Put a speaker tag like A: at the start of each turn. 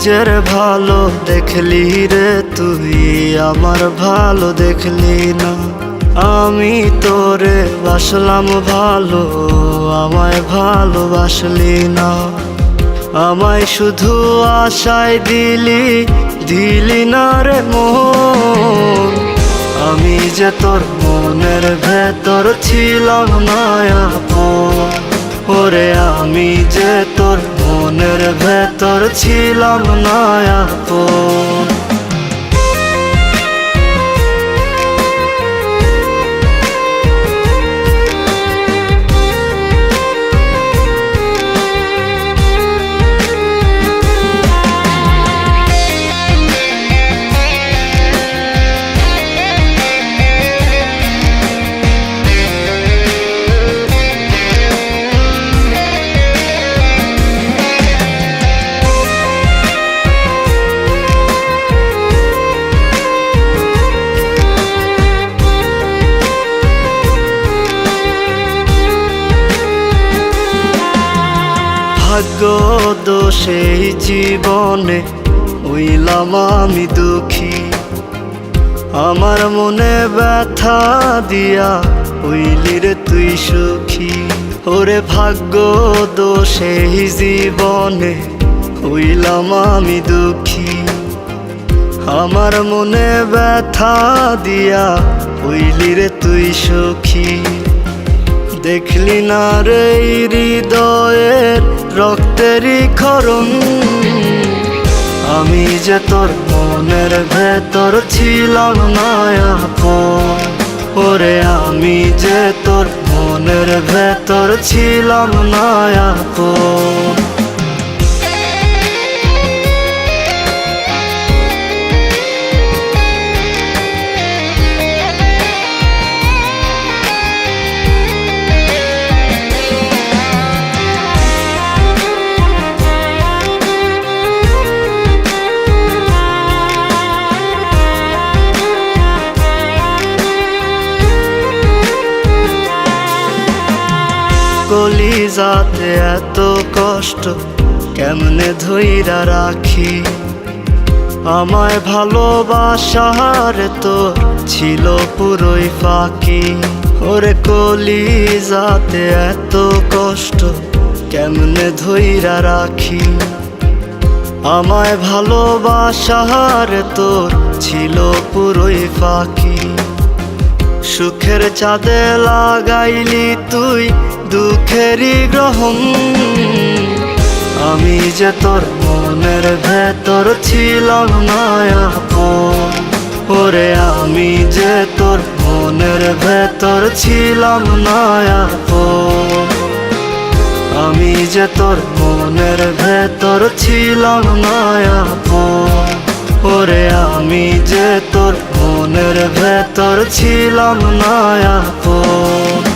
A: নিজের ভালো দেখলি রে তুই, আমার ভালো দেখলি না। আমি তোরে বাসলাম ভালো, আমায় ভালোবাসলি না। আমায় শুধু আশায় দিলি না রে মন। আমি যে তোর মনের ভেতর ছিলাম না আপন। ওরে আমি যে তোর মনের ভেতর ছিলাম না আপন। ভাগ্য দোষে জীবনে হইলাম আমি দুঃখী। আমার মনে ব্যথা দিয়া হইলি রে তুই সুখী। ওরে ভাগ্য দোষে জীবনে হইলাম আমি দুঃখী। আমার মনে ব্যথা দিয়া হইলি রে তুই সুখী। দেখলি না রে হৃদয়ের রক্তেরই ক্ষরণ। আমি যে তোর মনের ভেতর ছিলাম না আপন। ওরে আমি যে তোর মনের ভেতর ছিলাম না আপন। কলিজাতে এত কষ্ট কেমনে ধইরা রাখি। আমায় ভালোবাসার তোর ছিল পুরোই ফাঁকি। ওরে কলিজাতে এত কষ্ট কেমনে ধইরা রাখি। আমায় ভালোবাসার তোর ছিল পুরোই ফাঁকি। সুখের চাঁদে লাগাইলি তুই দুঃখেরই গ্রহণ। আমি যে তোর মনের ভেতর ছিলাম না আপন। ওরে আমি যে তোর মনের ভেতর ছিলাম না আপন। আমি যে তোর মনের ভেতর ছিলাম না আপন। ওরে আমি যে তোর মনের ভেতর ছিলাম না আপন।